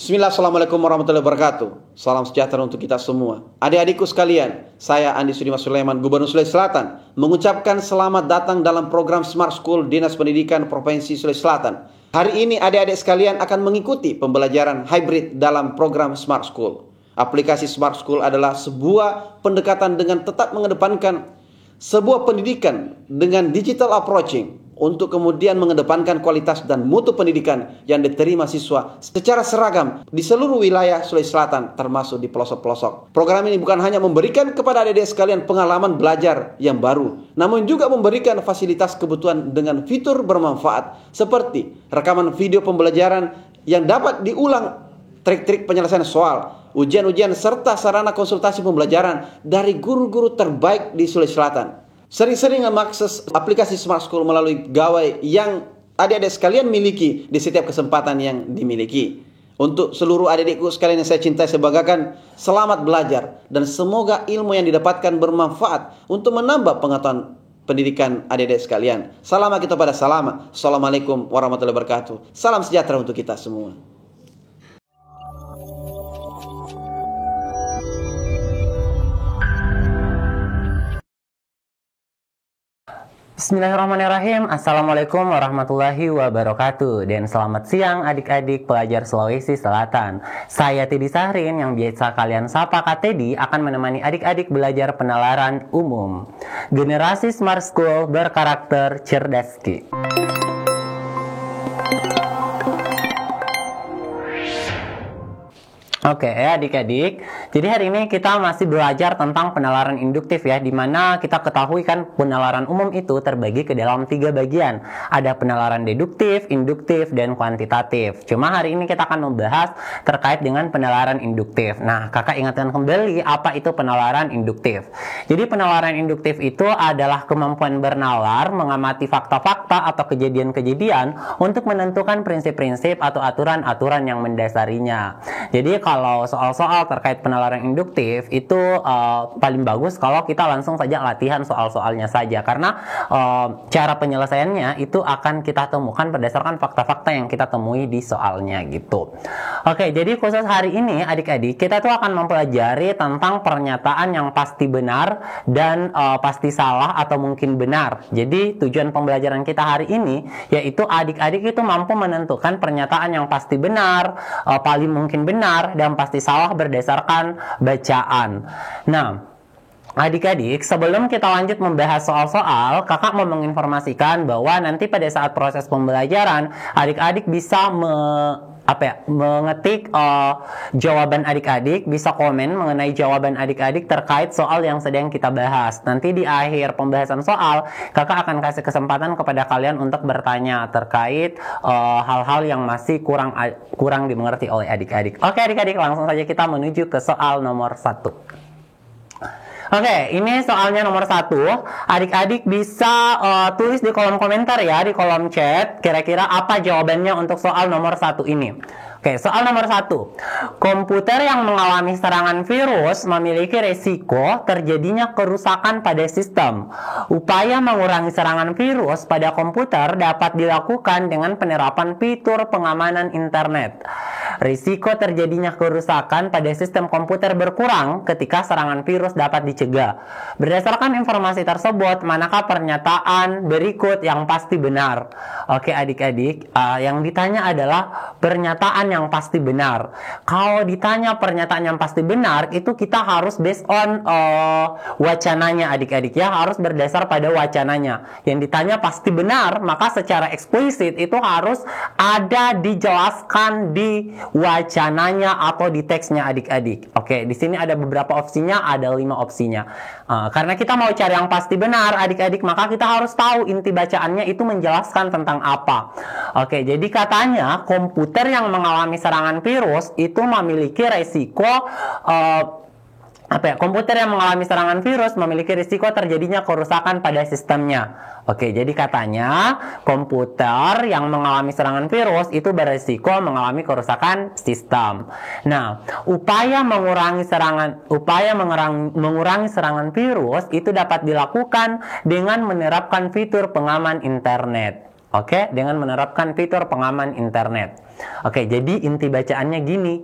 Bismillah, Assalamualaikum warahmatullahi wabarakatuh. Salam sejahtera untuk kita semua. Adik-adikku sekalian, saya Andi Sudimas Sulaiman, Gubernur Sulawesi Selatan, mengucapkan selamat datang dalam program Smart School Dinas Pendidikan Provinsi Sulawesi Selatan. Hari ini adik-adik sekalian akan mengikuti pembelajaran hybrid dalam program Smart School. Aplikasi Smart School adalah sebuah pendekatan dengan tetap mengedepankan sebuah pendidikan dengan digital approaching untuk kemudian mengedepankan kualitas dan mutu pendidikan yang diterima siswa secara seragam di seluruh wilayah Sulawesi Selatan termasuk di pelosok-pelosok. Program ini bukan hanya memberikan kepada adik-adik sekalian pengalaman belajar yang baru, namun juga memberikan fasilitas kebutuhan dengan fitur bermanfaat seperti rekaman video pembelajaran yang dapat diulang, trik-trik penyelesaian soal, ujian-ujian serta sarana konsultasi pembelajaran dari guru-guru terbaik di Sulawesi Selatan. Sering-sering mengakses aplikasi Smart School melalui gawai yang adik-adik sekalian miliki di setiap kesempatan yang dimiliki. Untuk seluruh adik-adikku sekalian yang saya cintai, saya banggakan, selamat belajar dan semoga ilmu yang didapatkan bermanfaat untuk menambah pengetahuan pendidikan adik-adik sekalian. Salam kita pada salam. Assalamualaikum warahmatullahi wabarakatuh. Salam sejahtera untuk kita semua. Bismillahirrahmanirrahim. Assalamualaikum warahmatullahi wabarakatuh. Dan selamat siang adik-adik pelajar Sulawesi Selatan. Saya Teddy Sahrin yang biasa kalian sapa Kak Teddy akan menemani adik-adik belajar penalaran umum. Generasi Smart School berkarakter cerdas. Oke ya adik-adik, jadi hari ini kita masih belajar tentang penalaran induktif ya, dimana kita ketahui kan penalaran umum itu terbagi ke dalam 3 bagian. Ada penalaran deduktif, induktif, dan kuantitatif. Cuma hari ini kita akan membahas terkait dengan penalaran induktif. Nah, kakak ingatkan kembali apa itu penalaran induktif. Jadi penalaran induktif itu adalah kemampuan bernalar, mengamati fakta-fakta atau kejadian-kejadian untuk menentukan prinsip-prinsip atau aturan-aturan yang mendasarinya. Jadi kalau soal-soal terkait penalaran induktif itu paling bagus kalau kita langsung saja latihan soal-soalnya saja, karena cara penyelesaiannya itu akan kita temukan berdasarkan fakta-fakta yang kita temui di soalnya gitu. Oke, jadi khusus hari ini adik-adik kita tuh akan mempelajari tentang pernyataan yang pasti benar dan pasti salah atau mungkin benar. Jadi tujuan pembelajaran kita hari ini yaitu adik-adik itu mampu menentukan pernyataan yang pasti benar, paling mungkin benar, dan pasti salah berdasarkan bacaan. Nah, adik-adik, sebelum kita lanjut membahas soal-soal, kakak mau menginformasikan bahwa nanti pada saat proses pembelajaran, adik-adik bisa mengetik jawaban adik-adik, bisa komen mengenai jawaban adik-adik terkait soal yang sedang kita bahas. Nanti di akhir pembahasan soal, kakak akan kasih kesempatan kepada kalian untuk bertanya terkait hal-hal yang masih kurang dimengerti oleh adik-adik. Oke adik-adik, langsung saja kita menuju ke soal nomor 1. Oke, ini soalnya nomor 1. Adik-adik bisa tulis di kolom komentar ya, di kolom chat, kira-kira apa jawabannya untuk soal nomor 1 ini. Oke, soal nomor 1. Komputer yang mengalami serangan virus memiliki resiko terjadinya kerusakan pada sistem. Upaya mengurangi serangan virus pada komputer dapat dilakukan dengan penerapan fitur pengamanan internet. Risiko terjadinya kerusakan pada sistem komputer berkurang ketika serangan virus dapat dicegah. Berdasarkan informasi tersebut, manakah pernyataan berikut yang pasti benar? Oke adik-adik, yang ditanya adalah pernyataan yang pasti benar. Kalau ditanya pernyataan yang pasti benar, itu kita harus based on wacananya adik-adik ya, harus berdasar pada wacananya. Yang ditanya pasti benar, maka secara eksplisit itu harus ada dijelaskan di wacananya atau di teksnya adik-adik. Oke, di sini ada beberapa opsinya, ada 5 opsinya. Karena kita mau cari yang pasti benar adik-adik, maka kita harus tahu inti bacaannya itu menjelaskan tentang apa. Oke, jadi katanya komputer yang mengalami serangan virus itu memiliki resiko komputer yang mengalami serangan virus memiliki risiko terjadinya kerusakan pada sistemnya. Oke, jadi katanya komputer yang mengalami serangan virus itu berisiko mengalami kerusakan sistem. Nah, upaya mengurangi serangan virus itu dapat dilakukan dengan menerapkan fitur pengaman internet. Oke, dengan menerapkan fitur pengaman internet. Oke, jadi inti bacaannya gini.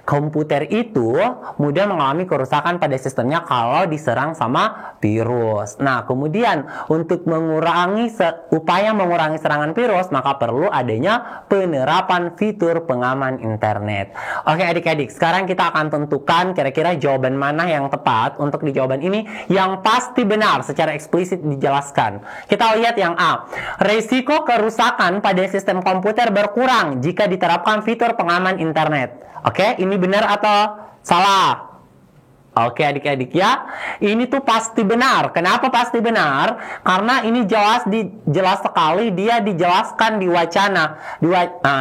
Komputer itu mudah mengalami kerusakan pada sistemnya kalau diserang sama virus. Nah, kemudian untuk upaya mengurangi serangan virus, maka perlu adanya penerapan fitur pengaman internet. Oke, adik-adik, sekarang kita akan tentukan kira-kira jawaban mana yang tepat. Untuk di jawaban ini yang pasti benar secara eksplisit dijelaskan. Kita lihat yang A. Risiko kerusakan pada sistem komputer berkurang jika diterapkan fitur pengaman internet. Oke, ini benar atau salah? Oke, adik-adik ya, ini tuh pasti benar. Kenapa pasti benar? Karena ini jelas sekali dia dijelaskan di wacana.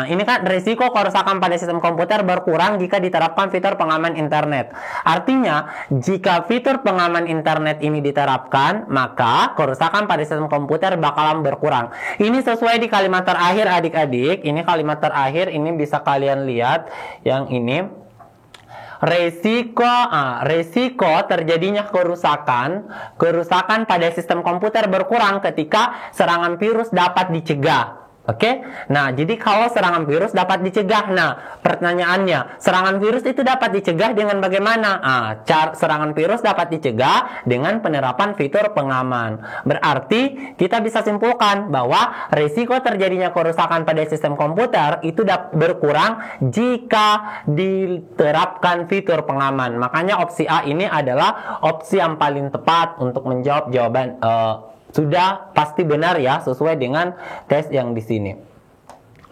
Ini kan risiko kerusakan pada sistem komputer berkurang jika diterapkan fitur pengaman internet. Artinya, jika fitur pengaman internet ini diterapkan, maka kerusakan pada sistem komputer bakalan berkurang. Ini sesuai di kalimat terakhir, adik-adik. Ini kalimat terakhir, ini bisa kalian lihat yang ini. Resiko terjadinya kerusakan pada sistem komputer berkurang ketika serangan virus dapat dicegah. Oke, nah jadi kalau serangan virus dapat dicegah, nah pertanyaannya, serangan virus itu dapat dicegah dengan bagaimana? Serangan virus dapat dicegah dengan penerapan fitur pengaman. Berarti kita bisa simpulkan bahwa risiko terjadinya kerusakan pada sistem komputer itu berkurang jika diterapkan fitur pengaman. Makanya opsi A ini adalah opsi yang paling tepat untuk menjawab jawaban sudah pasti benar ya, sesuai dengan tes yang di sini.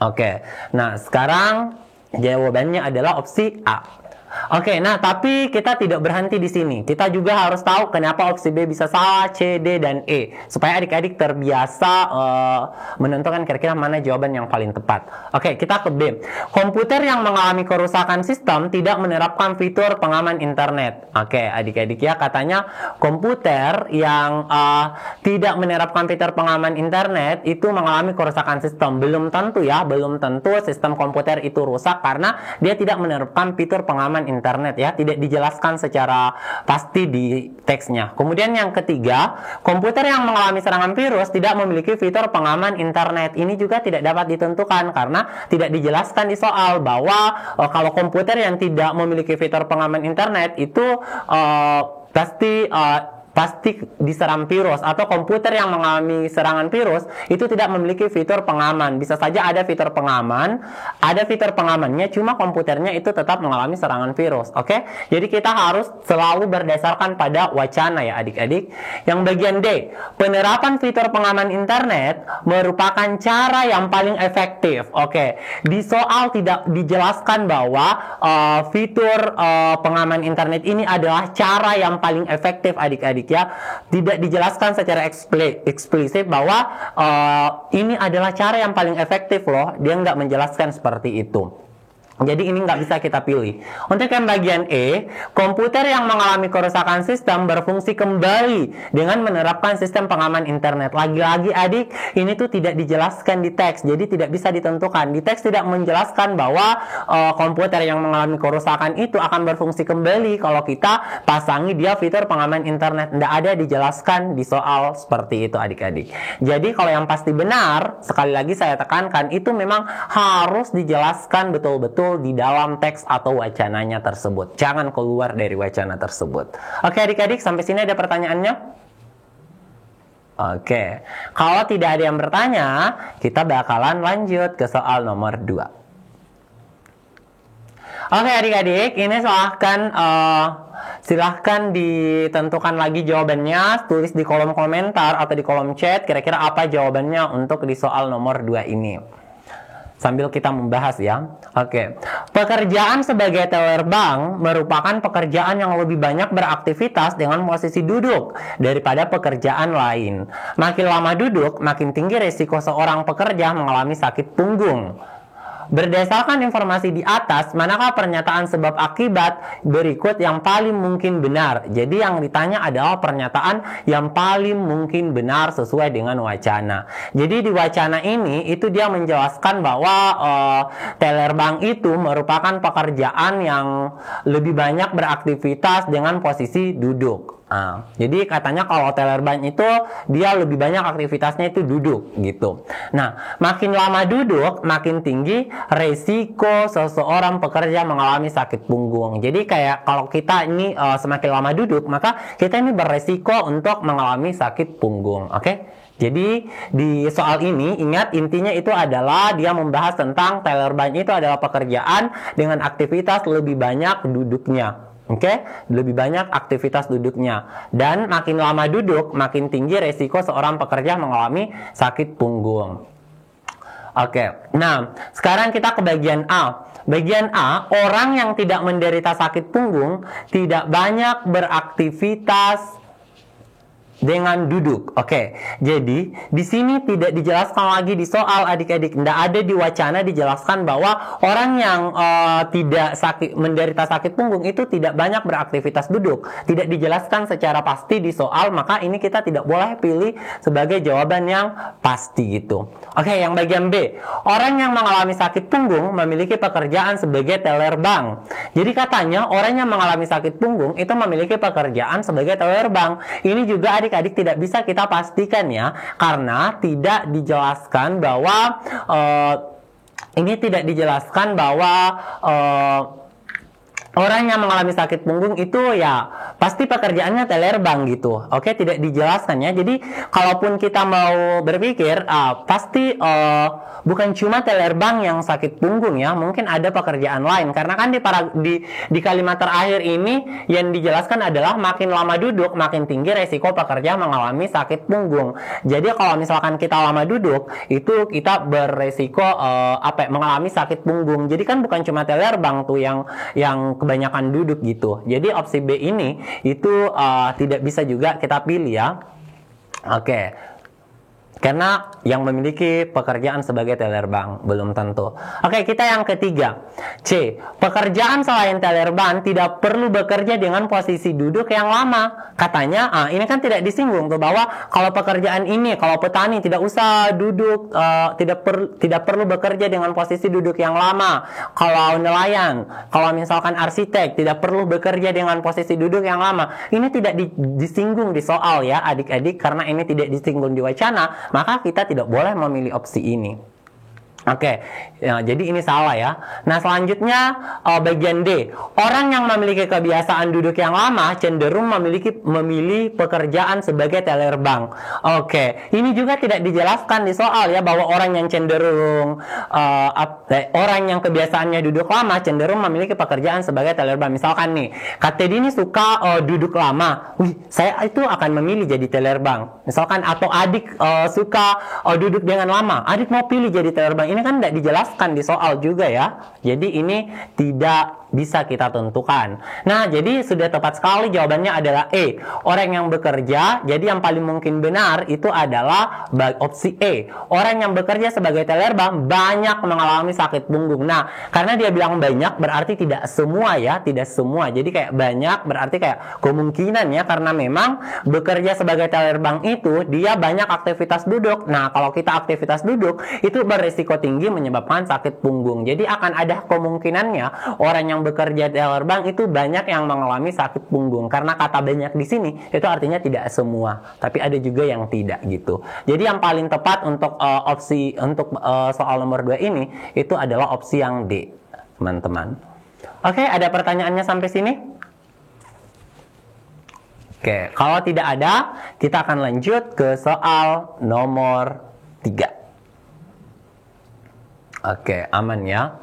Oke, nah sekarang jawabannya adalah opsi A. Oke, nah tapi kita tidak berhenti di sini. Kita juga harus tahu kenapa opsi B bisa salah, C, D, dan E. Supaya adik-adik terbiasa menentukan kira-kira mana jawaban yang paling tepat. Oke, kita ke B. Komputer yang mengalami kerusakan sistem tidak menerapkan fitur pengaman internet. Oke, adik-adik ya, katanya komputer yang tidak menerapkan fitur pengaman internet itu mengalami kerusakan sistem. Belum tentu ya, belum tentu sistem komputer itu rusak karena dia tidak menerapkan fitur pengaman internet ya, tidak dijelaskan secara pasti di teksnya. Kemudian yang ketiga, komputer yang mengalami serangan virus tidak memiliki fitur pengaman internet. Ini juga tidak dapat ditentukan karena tidak dijelaskan di soal bahwa kalau komputer yang tidak memiliki fitur pengaman internet itu pasti diserang virus, atau komputer yang mengalami serangan virus itu tidak memiliki fitur pengaman. Bisa saja ada fitur pengaman, ada fitur pengamannya, cuma komputernya itu tetap mengalami serangan virus. Oke, jadi kita harus selalu berdasarkan pada wacana ya adik-adik. Yang bagian D, penerapan fitur pengaman internet merupakan cara yang paling efektif. Oke, di soal tidak dijelaskan bahwa fitur pengaman internet ini adalah cara yang paling efektif adik-adik ya, tidak dijelaskan secara eksplisit bahwa ini adalah cara yang paling efektif loh, dia nggak menjelaskan seperti itu. Jadi ini nggak bisa kita pilih. Untuk yang bagian E, komputer yang mengalami kerusakan sistem berfungsi kembali dengan menerapkan sistem pengaman internet. Lagi-lagi adik, ini tuh tidak dijelaskan di teks, jadi tidak bisa ditentukan. Di teks tidak menjelaskan bahwa komputer yang mengalami kerusakan itu akan berfungsi kembali kalau kita pasangi dia fitur pengaman internet. Nggak ada dijelaskan di soal seperti itu adik-adik. Jadi kalau yang pasti benar, sekali lagi saya tekankan, itu memang harus dijelaskan betul-betul di dalam teks atau wacananya tersebut. Jangan keluar dari wacana tersebut. Oke adik-adik, sampai sini ada pertanyaannya? Oke, kalau tidak ada yang bertanya, kita bakalan lanjut ke soal nomor 2. Oke adik-adik, ini silahkan ditentukan lagi jawabannya, tulis di kolom komentar atau di kolom chat kira-kira apa jawabannya untuk di soal nomor 2 ini. Sambil kita membahas ya. Oke. Pekerjaan sebagai teller bank merupakan pekerjaan yang lebih banyak beraktivitas dengan posisi duduk daripada pekerjaan lain. Makin lama duduk, makin tinggi risiko seorang pekerja mengalami sakit punggung. Berdasarkan informasi di atas, manakah pernyataan sebab akibat berikut yang paling mungkin benar? Jadi yang ditanya adalah pernyataan yang paling mungkin benar sesuai dengan wacana. Jadi di wacana ini itu dia menjelaskan bahwa teller bank itu merupakan pekerjaan yang lebih banyak beraktivitas dengan posisi duduk. Jadi katanya kalau teller ban itu dia lebih banyak aktivitasnya itu duduk gitu. Nah, makin lama duduk, makin tinggi resiko seseorang pekerja mengalami sakit punggung. Jadi kayak kalau kita ini semakin lama duduk, maka kita ini beresiko untuk mengalami sakit punggung. Oke? Jadi di soal ini ingat intinya itu adalah dia membahas tentang teller ban itu adalah pekerjaan dengan aktivitas lebih banyak duduknya. Lebih banyak aktivitas duduknya. Dan makin lama duduk, makin tinggi resiko seorang pekerja mengalami sakit punggung. Nah sekarang kita ke bagian A. Bagian A, orang yang tidak menderita sakit punggung tidak banyak beraktivitas dengan duduk. Jadi di sini tidak dijelaskan lagi di soal adik-adik, tidak ada di wacana dijelaskan bahwa orang yang tidak menderita sakit punggung itu tidak banyak beraktivitas duduk. Tidak dijelaskan secara pasti di soal, maka ini kita tidak boleh pilih sebagai jawaban yang pasti gitu. Yang bagian B, orang yang mengalami sakit punggung memiliki pekerjaan sebagai teller bank. Jadi katanya orang yang mengalami sakit punggung itu memiliki pekerjaan sebagai teller bank. Ini juga adik-adik tidak bisa kita pastikan ya, karena tidak dijelaskan bahwa orang yang mengalami sakit punggung itu ya pasti pekerjaannya teller bank gitu. Tidak dijelaskan ya. Jadi kalaupun kita mau berpikir pasti bukan cuma teller bank yang sakit punggung ya, mungkin ada pekerjaan lain. Karena kan di kalimat terakhir ini yang dijelaskan adalah makin lama duduk makin tinggi resiko pekerja mengalami sakit punggung. Jadi kalau misalkan kita lama duduk itu kita beresiko mengalami sakit punggung. Jadi kan bukan cuma teller bank tuh yang kebanyakan duduk gitu. Jadi opsi B ini itu tidak bisa juga kita pilih ya. Karena yang memiliki pekerjaan sebagai teller bank belum tentu. Kita yang ketiga. C. Pekerjaan selain teller bank tidak perlu bekerja dengan posisi duduk yang lama. Katanya, ini kan tidak disinggung tuh bahwa kalau pekerjaan ini, kalau petani tidak usah duduk, tidak perlu bekerja dengan posisi duduk yang lama. Kalau nelayan, kalau misalkan arsitek tidak perlu bekerja dengan posisi duduk yang lama. Ini tidak disinggung di soal ya adik-adik, karena ini tidak disinggung di wacana. Maka kita tidak boleh memilih opsi ini. Jadi ini salah ya. Nah selanjutnya bagian D. Orang yang memiliki kebiasaan duduk yang lama cenderung memilih pekerjaan sebagai teller bank. Ini juga tidak dijelaskan di soal ya, bahwa orang yang cenderung orang yang kebiasaannya duduk lama cenderung memiliki pekerjaan sebagai teller bank. Misalkan nih, Kak Teddy ini suka duduk lama. Saya itu akan memilih jadi teller bank. Misalkan atau adik suka duduk dengan lama. Adik mau pilih jadi teller bank. Ini kan tidak dijelaskan di soal juga ya. Jadi ini tidak bisa kita tentukan. Nah, jadi sudah tepat sekali jawabannya adalah E. Orang yang bekerja, jadi yang paling mungkin benar itu adalah opsi E. Orang yang bekerja sebagai teller bank banyak mengalami sakit punggung. Nah, karena dia bilang banyak berarti tidak semua ya, tidak semua. Jadi kayak banyak berarti kayak kemungkinan ya, karena memang bekerja sebagai teller bank itu dia banyak aktivitas duduk. Nah, kalau kita aktivitas duduk itu berisiko tinggi menyebabkan sakit punggung. Jadi akan ada kemungkinannya orang yang bekerja teller bank itu banyak yang mengalami sakit punggung. Karena kata banyak di sini itu artinya tidak semua, tapi ada juga yang tidak gitu. Jadi yang paling tepat untuk opsi untuk soal nomor 2 ini itu adalah opsi yang D, teman-teman. Ada pertanyaannya sampai sini? Kalau tidak ada, kita akan lanjut ke soal nomor 3. Aman ya.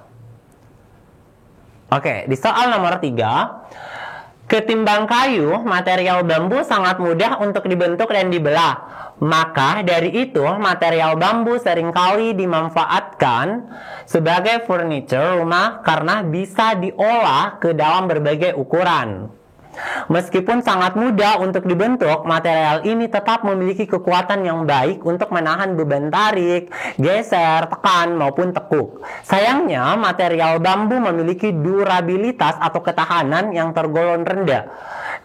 Di soal nomor 3, ketimbang kayu, material bambu sangat mudah untuk dibentuk dan dibelah. Maka dari itu, material bambu seringkali dimanfaatkan sebagai furniture rumah karena bisa diolah ke dalam berbagai ukuran. Meskipun sangat mudah untuk dibentuk, material ini tetap memiliki kekuatan yang baik untuk menahan beban tarik, geser, tekan, maupun tekuk. Sayangnya, material bambu memiliki durabilitas atau ketahanan yang tergolong rendah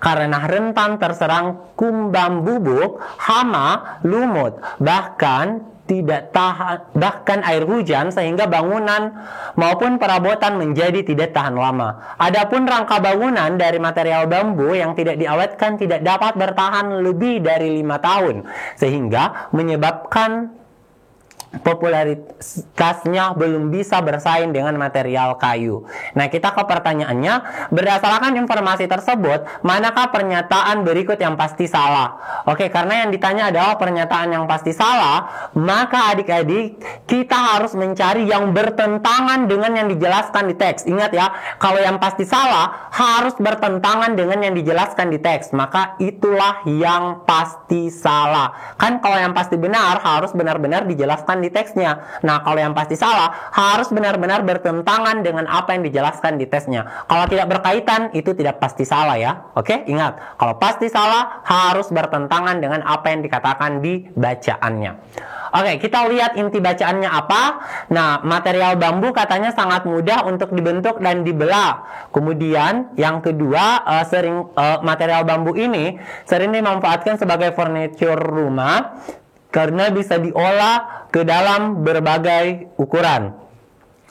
karena rentan terserang kumbang bubuk, hama, lumut, bahkan tidak tahan bahkan air hujan, sehingga bangunan maupun perabotan menjadi tidak tahan lama. Adapun rangka bangunan dari material bambu yang tidak diawetkan tidak dapat bertahan lebih dari 5 tahun, sehingga menyebabkan popularitasnya belum bisa bersaing dengan material kayu. Nah, kita ke pertanyaannya. Berdasarkan informasi tersebut, manakah pernyataan berikut yang pasti salah? Oke, karena yang ditanya adalah pernyataan yang pasti salah, maka adik-adik kita harus mencari yang bertentangan dengan yang dijelaskan di teks. Ingat ya, kalau yang pasti salah harus bertentangan dengan yang dijelaskan di teks, maka itulah yang pasti salah. Kan kalau yang pasti benar harus benar-benar dijelaskan di teksnya. Nah, kalau yang pasti salah harus benar-benar bertentangan dengan apa yang dijelaskan di teksnya. Kalau tidak berkaitan, itu tidak pasti salah ya. Oke, ingat, kalau pasti salah harus bertentangan dengan apa yang dikatakan di bacaannya. Oke, kita lihat inti bacaannya apa. Nah, material bambu katanya sangat mudah untuk dibentuk dan dibelah. Kemudian yang kedua, material bambu ini sering dimanfaatkan sebagai furniture rumah karena bisa diolah ke dalam berbagai ukuran.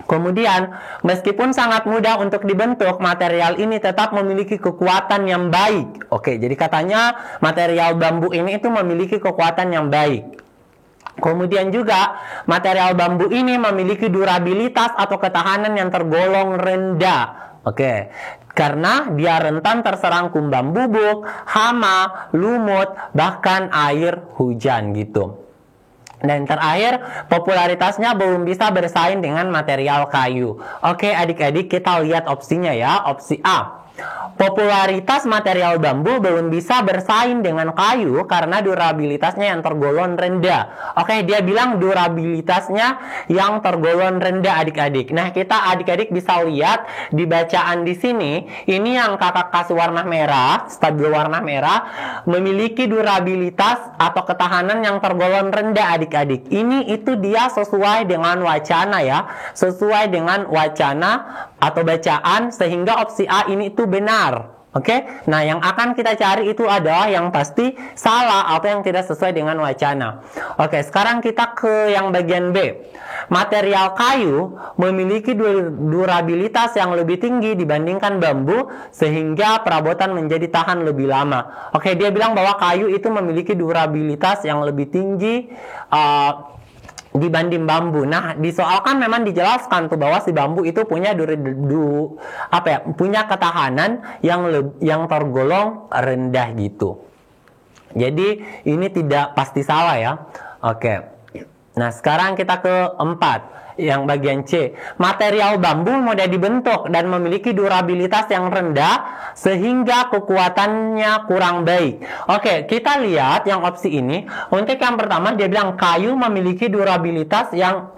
Kemudian, meskipun sangat mudah untuk dibentuk, material ini tetap memiliki kekuatan yang baik. Oke, jadi katanya material bambu ini itu memiliki kekuatan yang baik. Kemudian juga, material bambu ini memiliki durabilitas atau ketahanan yang tergolong rendah. Oke, karena dia rentan terserang kumbang bubuk, hama, lumut, bahkan air hujan gitu. Dan terakhir, popularitasnya belum bisa bersaing dengan material kayu. Oke, adik-adik, kita lihat opsinya ya. Opsi A. Popularitas material bambu belum bisa bersaing dengan kayu karena durabilitasnya yang tergolong rendah. Oke, dia bilang durabilitasnya yang tergolong rendah, adik-adik. Nah, kita adik-adik bisa lihat di bacaan di sini, ini yang kakak kasih warna merah, stabilo warna merah, memiliki durabilitas atau ketahanan yang tergolong rendah, adik-adik. Ini itu dia sesuai dengan wacana ya, sesuai dengan wacana atau bacaan, sehingga opsi A ini itu benar. Oke, nah yang akan kita cari itu adalah yang pasti salah atau yang tidak sesuai dengan wacana. Oke, sekarang kita ke yang bagian B. Material kayu memiliki durabilitas yang lebih tinggi dibandingkan bambu sehingga perabotan menjadi tahan lebih lama. Oke, dia bilang bahwa kayu itu memiliki durabilitas yang lebih tinggi dibanding bambu. Nah, di soal kan memang dijelaskan tuh bahwa si bambu itu punya punya ketahanan yang tergolong rendah gitu. Jadi ini tidak pasti salah ya. Oke. Nah, sekarang kita ke 4. Yang bagian C, material bambu mudah dibentuk dan memiliki durabilitas yang rendah sehingga kekuatannya kurang baik. Oke, kita lihat yang opsi ini. Untuk yang pertama dia bilang kayu memiliki durabilitas yang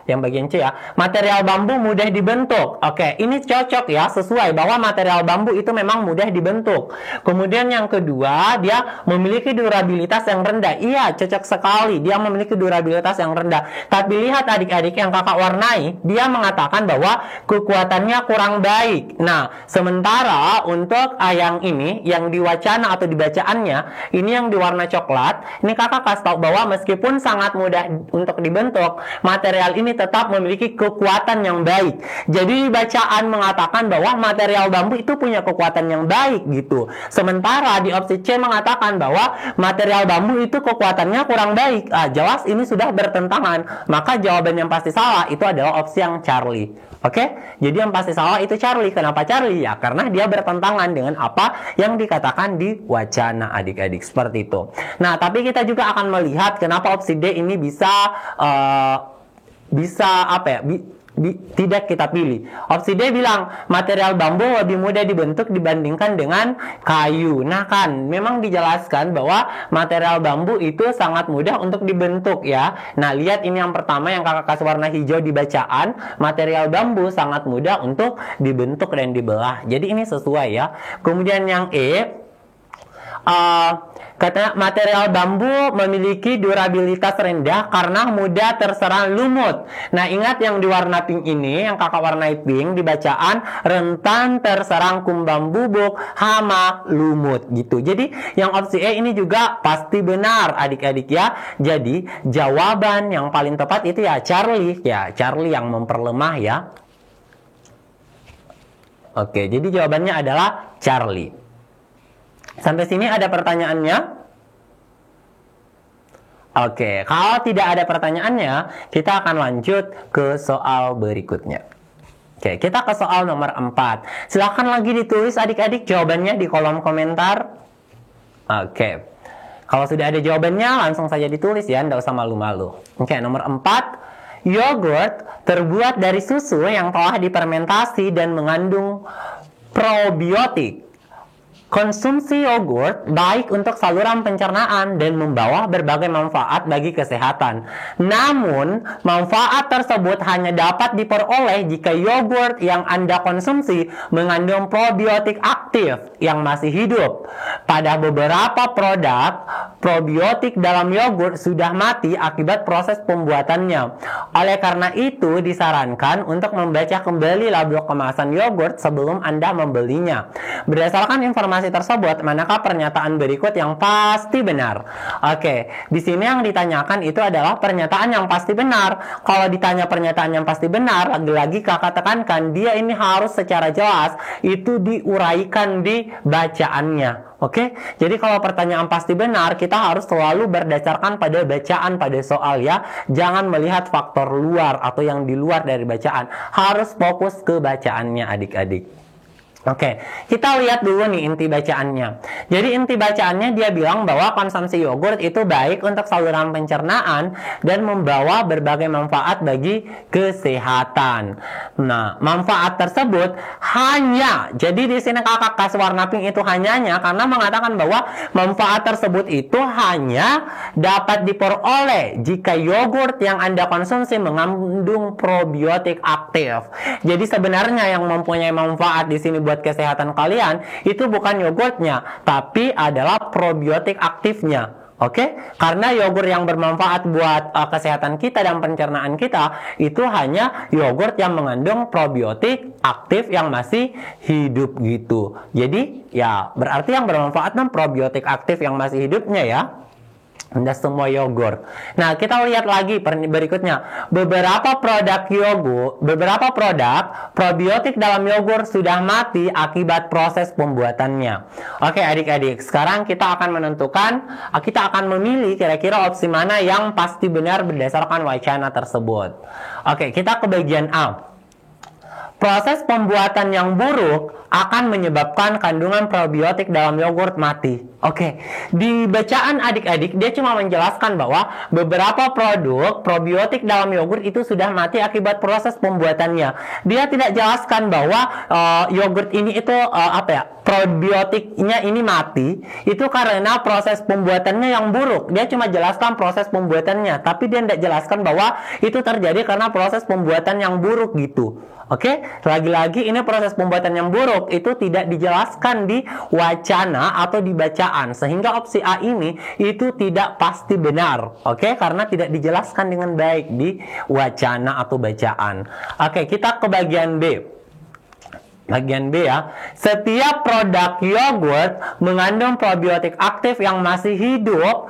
yang bagian C ya. Material bambu mudah dibentuk. Oke, ini cocok ya, sesuai bahwa material bambu itu memang mudah dibentuk. Kemudian yang kedua, dia memiliki durabilitas yang rendah. Iya, cocok sekali. Dia memiliki durabilitas yang rendah. Tapi lihat adik-adik yang kakak warnai, dia mengatakan bahwa kekuatannya kurang baik. Nah, sementara untuk yang ini, yang diwacana atau dibacaannya, ini yang diwarna coklat, ini kakak kasih tahu bahwa meskipun sangat mudah untuk dibentuk, material ini tetap memiliki kekuatan yang baik. Jadi bacaan mengatakan bahwa material bambu itu punya kekuatan yang baik gitu. Sementara di opsi C mengatakan bahwa material bambu itu kekuatannya kurang baik. Jelas ini sudah bertentangan. Maka jawaban yang pasti salah itu adalah opsi yang Charlie. Oke? Jadi yang pasti salah itu Charlie. Kenapa Charlie? Ya karena dia bertentangan dengan apa yang dikatakan di wacana, adik-adik. Seperti itu. Nah, tapi kita juga akan melihat kenapa opsi D ini bisa tidak kita pilih. Opsi D bilang material bambu lebih mudah dibentuk dibandingkan dengan kayu. Nah kan, memang dijelaskan bahwa material bambu itu sangat mudah untuk dibentuk ya. Nah, lihat ini yang pertama yang kakak kasih warna hijau di bacaan, material bambu sangat mudah untuk dibentuk dan dibelah. Jadi ini sesuai ya. Kemudian yang E, Katanya material bambu memiliki durabilitas rendah karena mudah terserang lumut. Nah, ingat yang di warna pink ini, yang kakak warnai pink, di bacaan rentan terserang kumbang bubuk, hama, lumut gitu. Jadi yang opsi E ini juga pasti benar adik-adik ya. Jadi jawaban yang paling tepat itu ya Charlie. Ya, Charlie yang memperlemah ya. Oke, jadi jawabannya adalah Charlie. Sampai sini ada pertanyaannya? Oke, kalau tidak ada pertanyaannya, kita akan lanjut ke soal berikutnya. Oke, kita ke soal nomor 4. Silahkan lagi ditulis adik-adik jawabannya di kolom komentar. Oke, kalau sudah ada jawabannya, langsung saja ditulis ya, tidak usah malu-malu. Oke, nomor 4. Yogurt terbuat dari susu yang telah difermentasi dan mengandung probiotik. Konsumsi yogurt baik untuk saluran pencernaan dan membawa berbagai manfaat bagi kesehatan. Namun, manfaat tersebut hanya dapat diperoleh jika yogurt yang Anda konsumsi mengandung probiotik aktif yang masih hidup. Pada beberapa produk, probiotik dalam yogurt sudah mati akibat proses pembuatannya. Oleh karena itu, disarankan untuk membaca kembali label kemasan yogurt sebelum Anda membelinya. Berdasarkan informasi tersebut, manakah pernyataan berikut yang pasti benar? Oke, di sini yang ditanyakan itu adalah pernyataan yang pasti benar. Kalau ditanya pernyataan yang pasti benar, lagi-lagi kakak tekankan, dia ini harus secara jelas itu diuraikan di bacaannya. Oke, jadi kalau pertanyaan pasti benar, kita harus selalu berdasarkan pada bacaan pada soal ya. Jangan melihat faktor luar atau yang di luar dari bacaan. Harus fokus ke bacaannya adik-adik. Oke, kita lihat dulu nih inti bacaannya. Jadi inti bacaannya dia bilang bahwa konsumsi yogurt itu baik untuk saluran pencernaan dan membawa berbagai manfaat bagi kesehatan. Nah, manfaat tersebut hanya, jadi di sini kakak kasih warna pink itu hanyanya karena mengatakan bahwa manfaat tersebut itu hanya dapat diperoleh jika yogurt yang Anda konsumsi mengandung probiotik aktif. Jadi sebenarnya yang mempunyai manfaat di sini buat kesehatan kalian itu bukan yogurtnya, tapi adalah probiotik aktifnya. Oke, karena yogurt yang bermanfaat buat kesehatan kita dan pencernaan kita itu hanya yogurt yang mengandung probiotik aktif yang masih hidup gitu. Jadi ya berarti yang bermanfaat dan probiotik aktif yang masih hidupnya ya. Tidak semua yogurt. Nah, kita lihat lagi berikutnya. Beberapa produk probiotik dalam yogurt sudah mati akibat proses pembuatannya. Oke, adik-adik. Sekarang kita akan menentukan, kita akan memilih kira-kira opsi mana yang pasti benar berdasarkan wacana tersebut. Oke, kita ke bagian A. Proses pembuatan yang buruk akan menyebabkan kandungan probiotik dalam yogurt mati. Oke, di bacaan adik-adik dia cuma menjelaskan bahwa beberapa produk probiotik dalam yogurt itu sudah mati akibat proses pembuatannya. Dia tidak jelaskan bahwa yogurt ini itu probiotiknya ini mati itu karena proses pembuatannya yang buruk. Dia cuma jelaskan proses pembuatannya, tapi dia tidak jelaskan bahwa itu terjadi karena proses pembuatan yang buruk gitu. Oke, lagi-lagi ini proses pembuatan yang buruk itu tidak dijelaskan di wacana atau di bacaan, sehingga opsi A ini itu tidak pasti benar. Oke, karena tidak dijelaskan dengan baik di wacana atau bacaan. Oke, kita ke bagian B. Bagian B ya. Setiap produk yogurt mengandung probiotik aktif yang masih hidup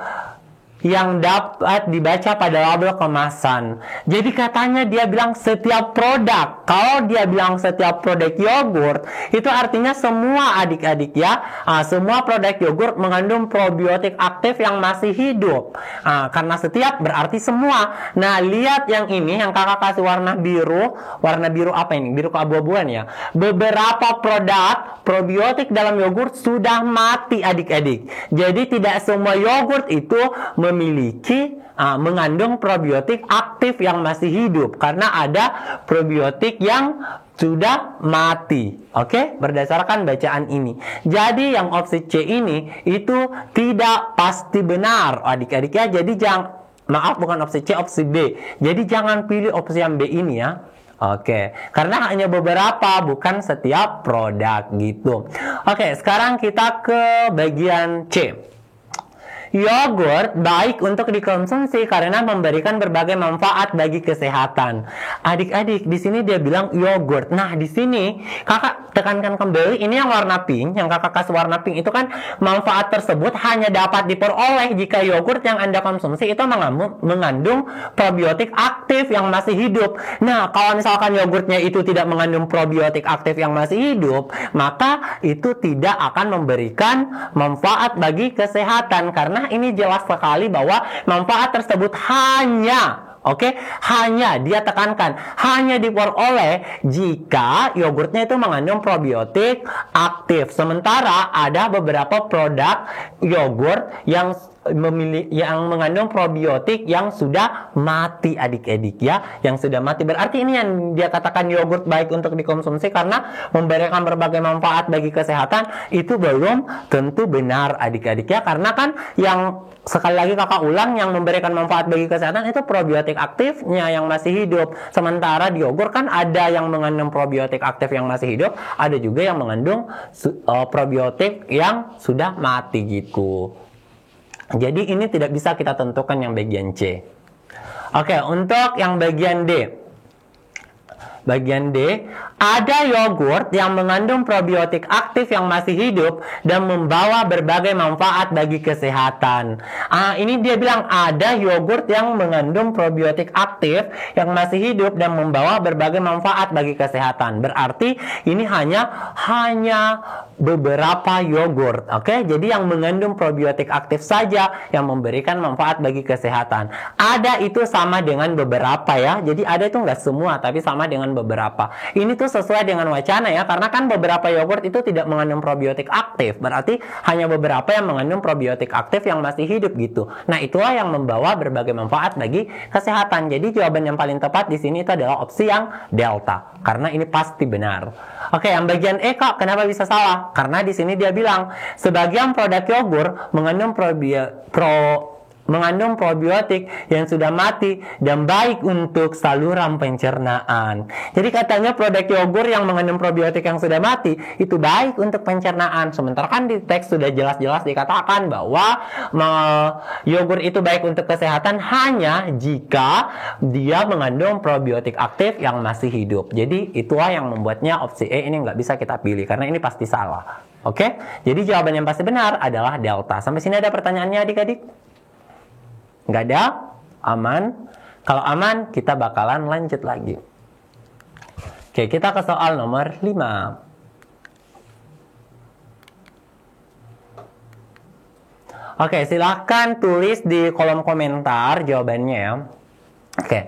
yang dapat dibaca pada label kemasan. Jadi katanya dia bilang setiap produk. Kalau dia bilang setiap produk yogurt, itu artinya semua adik-adik ya. Semua produk yogurt mengandung probiotik aktif yang masih hidup. Karena setiap berarti semua. Nah, lihat yang ini, yang kakak kasih warna biru. Warna biru apa ini? Biru keabu-abuan ya. Beberapa produk probiotik dalam yogurt sudah mati adik-adik. Jadi tidak semua yogurt itu memiliki mengandung probiotik aktif yang masih hidup karena ada probiotik yang sudah mati. Oke, berdasarkan bacaan ini. Jadi yang opsi C ini itu tidak pasti benar adik-adik ya. Jadi bukan opsi C, opsi B. Jadi jangan pilih opsi yang B ini ya. Oke, karena hanya beberapa, bukan setiap produk gitu. Oke, sekarang kita ke bagian C. Yogurt baik untuk dikonsumsi karena memberikan berbagai manfaat bagi kesehatan. Adik-adik, di sini dia bilang yogurt. Nah, di sini kakak tekankan kembali, ini yang warna pink, yang kakak kasih warna pink itu kan manfaat tersebut hanya dapat diperoleh jika yogurt yang Anda konsumsi itu mengandung probiotik aktif yang masih hidup. Nah, kalau misalkan yogurtnya itu tidak mengandung probiotik aktif yang masih hidup, maka itu tidak akan memberikan manfaat bagi kesehatan, karena ini jelas sekali bahwa manfaat tersebut hanya hanya dia tekankan hanya diperoleh jika yogurtnya itu mengandung probiotik aktif. Sementara ada beberapa produk yogurt yang mengandung probiotik yang sudah mati, adik-adik ya, yang sudah mati. Berarti ini yang dia katakan yogurt baik untuk dikonsumsi karena memberikan berbagai manfaat bagi kesehatan, itu belum tentu benar, adik-adik ya, karena kan yang sekali lagi kakak ulang, yang memberikan manfaat bagi kesehatan itu probiotik aktifnya yang masih hidup. Sementara di yogurt kan ada yang mengandung probiotik aktif yang masih hidup, ada juga yang mengandung probiotik yang sudah mati gitu. Jadi ini tidak bisa kita tentukan yang bagian C. Oke, untuk yang bagian D. Bagian D, ada yogurt yang mengandung probiotik aktif yang masih hidup dan membawa berbagai manfaat bagi kesehatan. Ini dia bilang ada yogurt yang mengandung probiotik aktif yang masih hidup dan membawa berbagai manfaat bagi kesehatan. Berarti ini hanya beberapa yogurt. Jadi yang mengandung probiotik aktif saja yang memberikan manfaat bagi kesehatan. Ada itu sama dengan beberapa ya. Jadi ada itu nggak semua, tapi sama dengan beberapa. Ini tuh sesuai dengan wacana ya, karena kan beberapa yogurt itu tidak mengandung probiotik aktif. Berarti hanya beberapa yang mengandung probiotik aktif yang masih hidup gitu. Nah, itulah yang membawa berbagai manfaat bagi kesehatan. Jadi jawaban yang paling tepat di sini itu adalah opsi yang delta, karena ini pasti benar. Oke, yang bagian E kok kenapa bisa salah? Karena di sini dia bilang sebagian produk yogurt mengandung probiotik yang sudah mati dan baik untuk saluran pencernaan. Jadi katanya produk yogurt yang mengandung probiotik yang sudah mati itu baik untuk pencernaan. Sementara kan di teks sudah jelas-jelas dikatakan bahwa yogurt itu baik untuk kesehatan hanya jika dia mengandung probiotik aktif yang masih hidup. Jadi itulah yang membuatnya opsi E ini nggak bisa kita pilih karena ini pasti salah. Oke? Jadi jawaban yang pasti benar adalah delta. Sampai sini ada pertanyaannya adik-adik? Nggak ada? Aman? Kalau aman, kita bakalan lanjut lagi. Oke, kita ke soal nomor 5. Oke, silahkan tulis di kolom komentar jawabannya ya. Oke.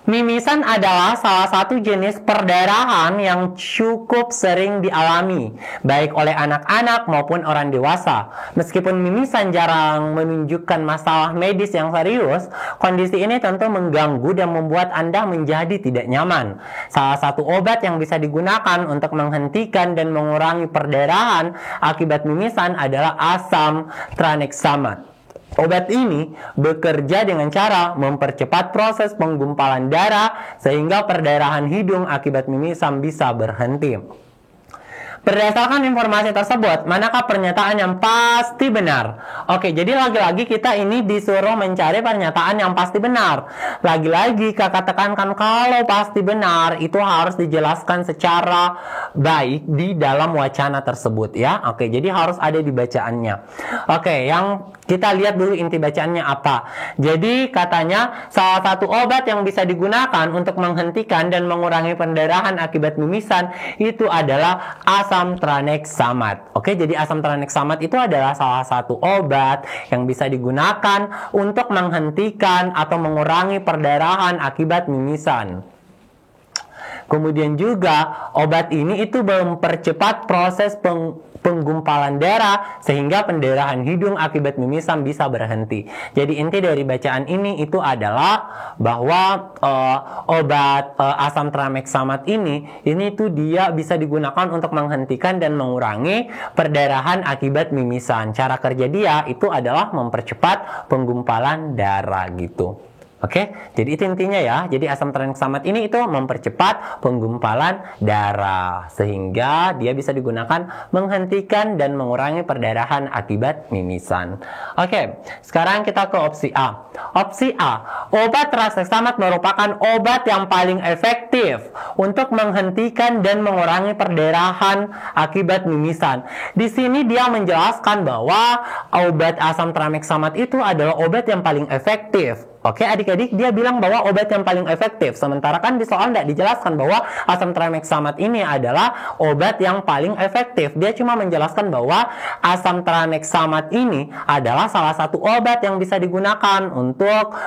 Mimisan adalah salah satu jenis perdarahan yang cukup sering dialami, baik oleh anak-anak maupun orang dewasa. Meskipun mimisan jarang menunjukkan masalah medis yang serius, kondisi ini tentu mengganggu dan membuat Anda menjadi tidak nyaman. Salah satu obat yang bisa digunakan untuk menghentikan dan mengurangi perdarahan akibat mimisan adalah asam tranexamat. Obat ini bekerja dengan cara mempercepat proses penggumpalan darah sehingga perdarahan hidung akibat mimisan bisa berhenti. Berdasarkan informasi tersebut, manakah pernyataan yang pasti benar? Oke, jadi lagi-lagi kita ini disuruh mencari pernyataan yang pasti benar. Lagi-lagi kakak tekankan kalau pasti benar itu harus dijelaskan secara baik di dalam wacana tersebut ya. Oke, jadi harus ada di bacaannya. Oke, yang kita lihat dulu inti bacaannya apa. Jadi katanya salah satu obat yang bisa digunakan untuk menghentikan dan mengurangi pendarahan akibat mimisan itu adalah asam tranexamat. Oke, jadi asam tranexamat itu adalah salah satu obat yang bisa digunakan untuk menghentikan atau mengurangi perdarahan akibat mimisan. Kemudian juga obat ini itu mempercepat proses penggumpalan darah sehingga pendarahan hidung akibat mimisan bisa berhenti. Jadi inti dari bacaan ini itu adalah bahwa obat asam tranexamat ini tuh dia bisa digunakan untuk menghentikan dan mengurangi perdarahan akibat mimisan. Cara kerja dia itu adalah mempercepat penggumpalan darah gitu. Oke, jadi itu intinya ya. Jadi asam tranexamat ini itu mempercepat penggumpalan darah sehingga dia bisa digunakan menghentikan dan mengurangi perdarahan akibat mimisan. Oke, sekarang kita ke opsi A. Opsi A, obat tranexamat merupakan obat yang paling efektif untuk menghentikan dan mengurangi perdarahan akibat mimisan. Di sini dia menjelaskan bahwa obat asam tranexamat itu adalah obat yang paling efektif. Oke, adik-adik, dia bilang bahwa obat yang paling efektif. Sementara kan di soal tidak dijelaskan bahwa asam tranexamat ini adalah obat yang paling efektif. Dia cuma menjelaskan bahwa asam tranexamat ini adalah salah satu obat yang bisa digunakan untuk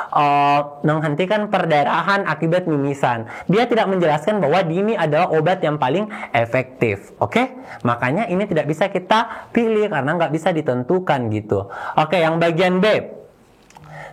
menghentikan perdarahan akibat mimisan. Dia tidak menjelaskan bahwa ini adalah obat yang paling efektif. Oke, makanya ini tidak bisa kita pilih karena nggak bisa ditentukan gitu. Oke, yang bagian B.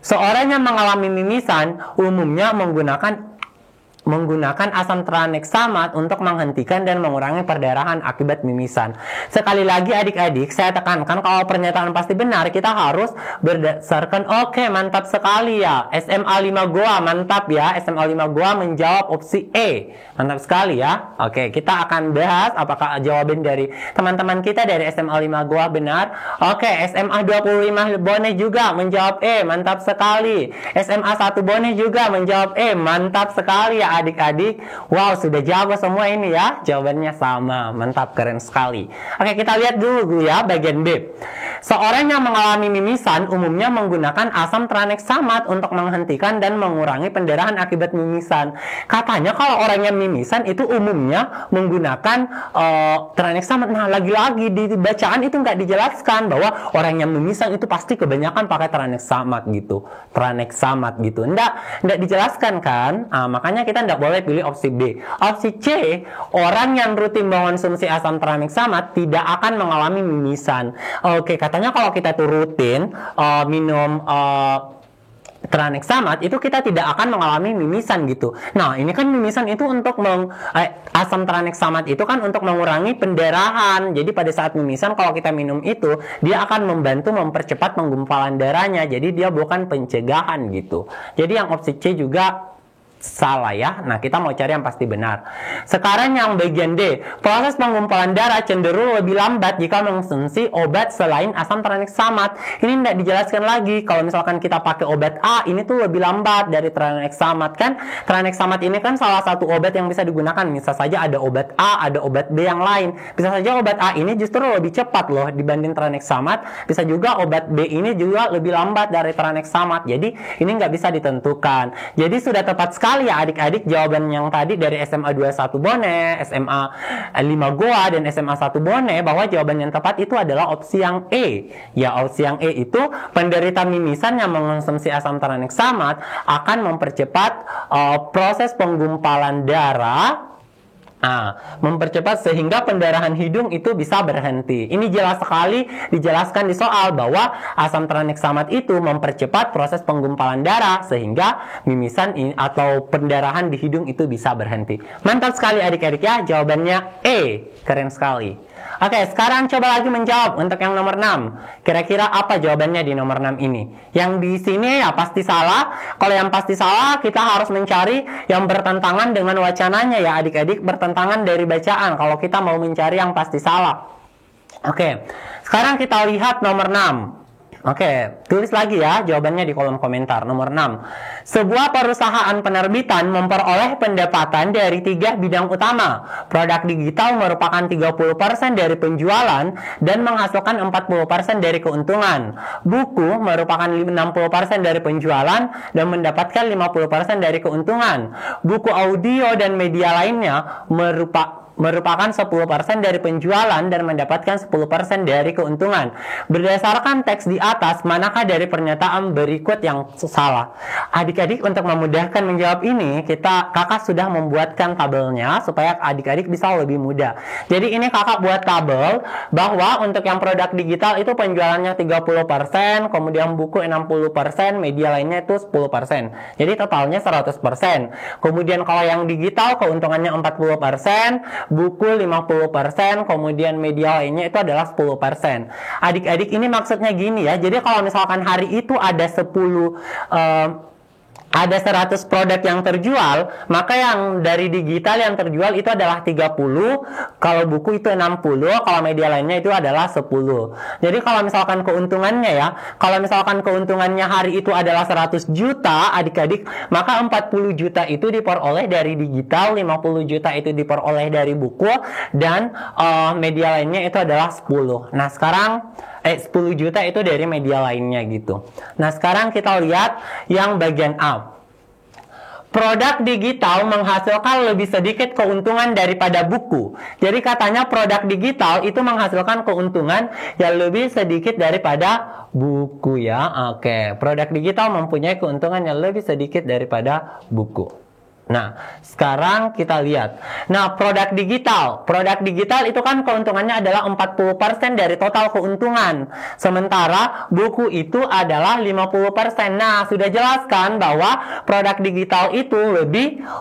Seorang yang mengalami mimisan umumnya menggunakan asam tranexamat untuk menghentikan dan mengurangi perdarahan akibat mimisan. Sekali lagi adik-adik, saya tekankan kalau pernyataan pasti benar, kita harus berdasarkan oke, mantap sekali ya. SMA 5 Goa, mantap ya. SMA 5 Goa menjawab opsi E. Mantap sekali ya. Oke, kita akan bahas apakah jawaban dari teman-teman kita dari SMA 5 Goa benar. Oke, SMA 25 Boneh juga menjawab E. Mantap sekali. SMA 1 Boneh juga menjawab E. Mantap sekali ya adik-adik. Wow, sudah jawab semua ini ya. Jawabannya sama. Mantap, keren sekali. Oke, kita lihat dulu ya bagian B. Seorang yang mengalami mimisan umumnya menggunakan asam tranexamat untuk menghentikan dan mengurangi pendarahan akibat mimisan. Katanya kalau orang yang mimisan itu umumnya menggunakan tranexamat. Nah, lagi-lagi di bacaan itu nggak dijelaskan bahwa orang yang mimisan itu pasti kebanyakan pakai tranexamat gitu. Tranexamat gitu. Nggak dijelaskan kan? Makanya kita nggak boleh pilih opsi B. Opsi C, orang yang rutin mengonsumsi asam tranexamat tidak akan mengalami mimisan. Oke, katanya kalau kita tuh rutin minum tranexamat itu kita tidak akan mengalami mimisan gitu. Nah, ini kan mimisan itu untuk asam tranexamat itu kan untuk mengurangi pendarahan. Jadi pada saat mimisan kalau kita minum itu, dia akan membantu mempercepat penggumpalan darahnya. Jadi dia bukan pencegahan gitu. Jadi yang opsi C juga salah ya. Nah, kita mau cari yang pasti benar. Sekarang yang bagian D. Proses penggumpalan darah cenderung lebih lambat jika mengonsumsi obat selain asam tranexamat. Ini tidak dijelaskan lagi. Kalau misalkan kita pakai obat A, ini tuh lebih lambat dari tranexamat kan. Tranexamat ini kan salah satu obat yang bisa digunakan. Bisa saja ada obat A, ada obat B yang lain. Bisa saja obat A ini justru lebih cepat loh dibanding tranexamat. Bisa juga obat B ini juga lebih lambat dari tranexamat. Jadi ini nggak bisa ditentukan. Jadi sudah tepat sekali ya adik-adik jawaban yang tadi dari SMA 21 Boneh, SMA 5 Goa, dan SMA 1 Boneh bahwa jawaban yang tepat itu adalah opsi yang E. Ya, opsi yang E itu penderita mimisan yang mengonsumsi asam tranexamat akan mempercepat proses penggumpalan darah. Mempercepat sehingga pendarahan hidung itu bisa berhenti. Ini jelas sekali dijelaskan di soal bahwa asam tranexamat itu mempercepat proses penggumpalan darah sehingga mimisan atau pendarahan di hidung itu bisa berhenti. Mantap sekali adik-adik ya, jawabannya E. Keren sekali. Oke, sekarang coba lagi menjawab untuk yang nomor 6. Kira-kira apa jawabannya di nomor 6 ini? Yang di sini ya pasti salah. Kalau yang pasti salah, kita harus mencari yang bertentangan dengan wacananya ya adik-adik, bertentangan dari bacaan kalau kita mau mencari yang pasti salah. Oke, sekarang kita lihat nomor 6. Oke, tulis lagi ya jawabannya di kolom komentar. Nomor 6. Sebuah perusahaan penerbitan memperoleh pendapatan dari 3 bidang utama. Produk digital merupakan 30% dari penjualan dan menghasilkan 40% dari keuntungan. Buku merupakan 60% dari penjualan dan mendapatkan 50% dari keuntungan. Buku audio dan media lainnya merupakan 10% dari penjualan dan mendapatkan 10% dari keuntungan. Berdasarkan teks di atas, manakah dari pernyataan berikut yang salah? Adik-adik, untuk memudahkan menjawab ini, kakak sudah membuatkan tabelnya supaya adik-adik bisa lebih mudah. Jadi ini kakak buat tabel bahwa untuk yang produk digital itu penjualannya 30%, kemudian buku 60%, media lainnya itu 10%. Jadi totalnya 100%. Kemudian kalau yang digital keuntungannya 40%, buku 50%, kemudian media lainnya itu adalah 10%. Adik-adik, ini maksudnya gini ya. Jadi kalau misalkan hari itu ada 10 ada 100 produk yang terjual, maka yang dari digital yang terjual itu adalah 30, kalau buku itu 60, kalau media lainnya itu adalah 10. Jadi kalau misalkan keuntungannya ya, kalau misalkan keuntungannya hari itu adalah 100 juta adik-adik, maka 40 juta itu diperoleh dari digital, 50 juta itu diperoleh dari buku, dan media lainnya itu adalah 10. Nah sekarang 10 juta itu dari media lainnya gitu. Nah sekarang kita lihat yang bagian A. Produk digital menghasilkan lebih sedikit keuntungan daripada buku. Jadi katanya produk digital itu menghasilkan keuntungan yang lebih sedikit daripada buku ya. Oke, produk digital mempunyai keuntungan yang lebih sedikit daripada buku. Nah, sekarang kita lihat. Nah, produk digital itu kan keuntungannya adalah 40% dari total keuntungan. Sementara buku itu adalah 50%. Nah, sudah jelaskan bahwa produk digital itu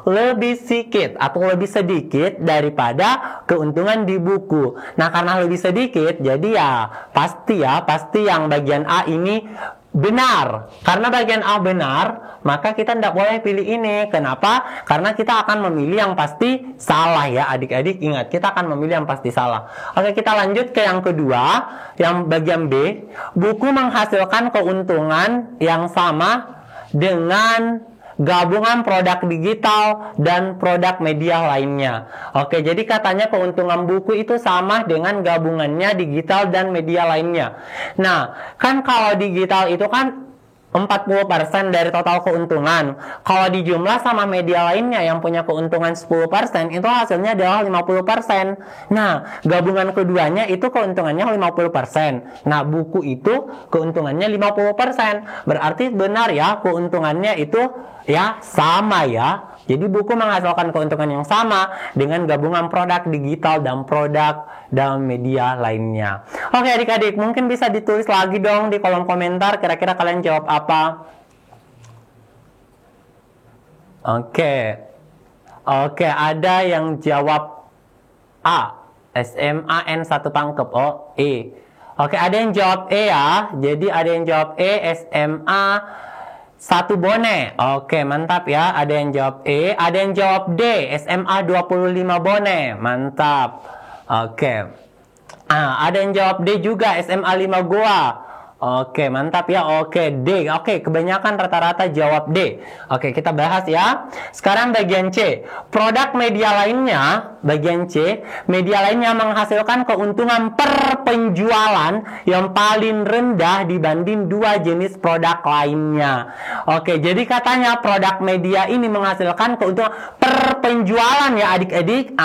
lebih sedikit atau lebih sedikit daripada keuntungan di buku. Nah, karena lebih sedikit, jadi pasti yang bagian A ini benar. Karena bagian A benar, maka kita tidak boleh pilih ini. Kenapa? Karena kita akan memilih yang pasti salah ya adik-adik. Ingat, kita akan memilih yang pasti salah. Oke, kita lanjut ke yang kedua, yang bagian B. Buku menghasilkan keuntungan yang sama dengan gabungan produk digital dan produk media lainnya. Oke, jadi katanya keuntungan buku itu sama dengan gabungannya digital dan media lainnya. Nah, kan kalau digital itu kan 40% dari total keuntungan. Kalau dijumlah sama media lainnya yang punya keuntungan 10%, itu hasilnya adalah 50%. Nah, gabungan keduanya itu keuntungannya 50%. Nah, buku itu keuntungannya 50%. Berarti benar ya, keuntungannya itu ya sama ya. Jadi buku menghasilkan keuntungan yang sama dengan gabungan produk digital dan produk dalam media lainnya. Oke adik-adik, mungkin bisa ditulis lagi dong di kolom komentar, kira-kira kalian jawab apa? Oke, ada yang jawab A, SMA N1 Pangkep. Oh, E. Oke, ada yang jawab E ya. Jadi ada yang jawab E, SMA 1 Bone. Oke, mantap ya. Ada yang jawab E. Ada yang jawab D, SMA 25 Bone. Mantap. Oke. Ada yang jawab D juga, SMA 5 Goa. Oke, mantap ya. Oke, D. Oke, kebanyakan rata-rata jawab D. Oke, kita bahas ya. Sekarang bagian C. Produk media lainnya, bagian C, media lainnya menghasilkan keuntungan per penjualan yang paling rendah dibanding dua jenis produk lainnya. Oke, jadi katanya produk media ini menghasilkan keuntungan per penjualan ya adik-adik.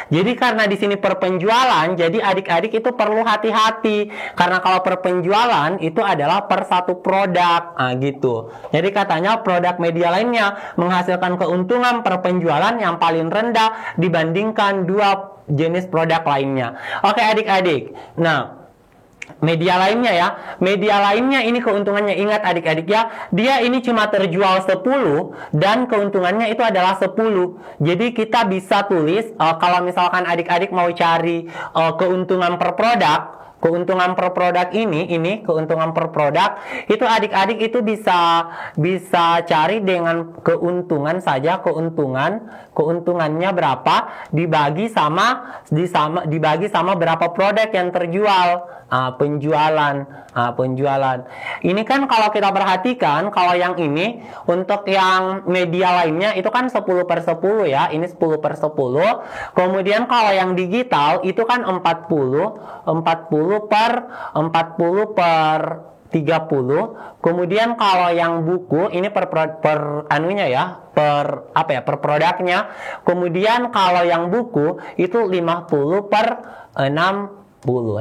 Jadi karena di sini per penjualan, jadi adik-adik itu perlu hati-hati. Karena kalau per penjualan itu adalah per satu produk, gitu. Jadi katanya produk media lainnya menghasilkan keuntungan per penjualan yang paling rendah dibandingkan dua jenis produk lainnya. Oke adik-adik. Nah, media lainnya ya. Media lainnya ini keuntungannya, ingat adik-adik ya, dia ini cuma terjual 10 dan keuntungannya itu adalah 10. Jadi kita bisa tulis kalau misalkan adik-adik mau cari keuntungan per produk, keuntungan per produk ini keuntungan per produk itu adik-adik itu bisa cari dengan keuntungan saja, keuntungannya berapa dibagi sama berapa produk yang terjual. Penjualan. Ini kan kalau kita perhatikan, kalau yang ini untuk yang media lainnya itu kan 10/10 ya. Ini 10/10. Kemudian kalau yang digital itu kan 40 per 30. Kemudian kalau yang buku ini per produknya. Kemudian kalau yang buku itu 50/60.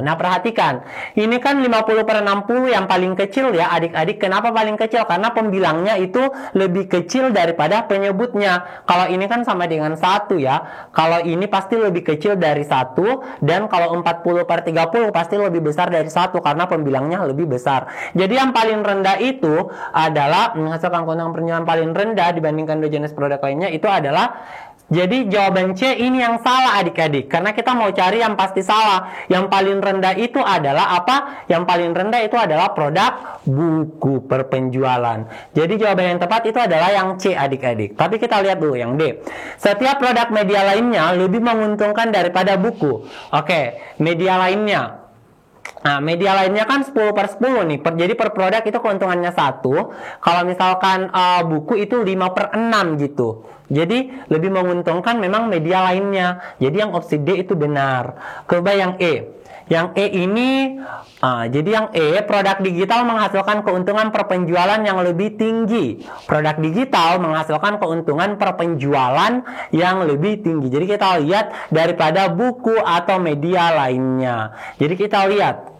Nah perhatikan, ini kan 50/60 yang paling kecil ya adik-adik. Kenapa paling kecil? Karena pembilangnya itu lebih kecil daripada penyebutnya. Kalau ini kan sama dengan 1 ya. Kalau ini pasti lebih kecil dari 1. Dan kalau 40/30 pasti lebih besar dari 1 karena pembilangnya lebih besar. Jadi yang paling rendah itu adalah menghasilkan keuntungan penjualan paling rendah dibandingkan dua jenis produk lainnya itu adalah Jadi jawaban C ini yang salah adik-adik. Karena kita mau cari yang pasti salah. Yang paling rendah itu adalah apa? Yang paling rendah itu adalah produk buku perpenjualan. Jadi jawaban yang tepat itu adalah yang C adik-adik. Tapi kita lihat dulu yang D. Setiap produk media lainnya lebih menguntungkan daripada buku. Oke, media lainnya. Nah, media lainnya kan 10/10 nih. Jadi per produk itu keuntungannya 1. Kalau misalkan buku itu 5/6 gitu. Jadi lebih menguntungkan memang media lainnya. Jadi yang opsi D itu benar. Coba yang E. Yang E ini, jadi yang E, produk digital menghasilkan keuntungan per penjualan yang lebih tinggi. Produk digital menghasilkan keuntungan per penjualan yang lebih tinggi. Jadi kita lihat daripada buku atau media lainnya. Jadi kita lihat.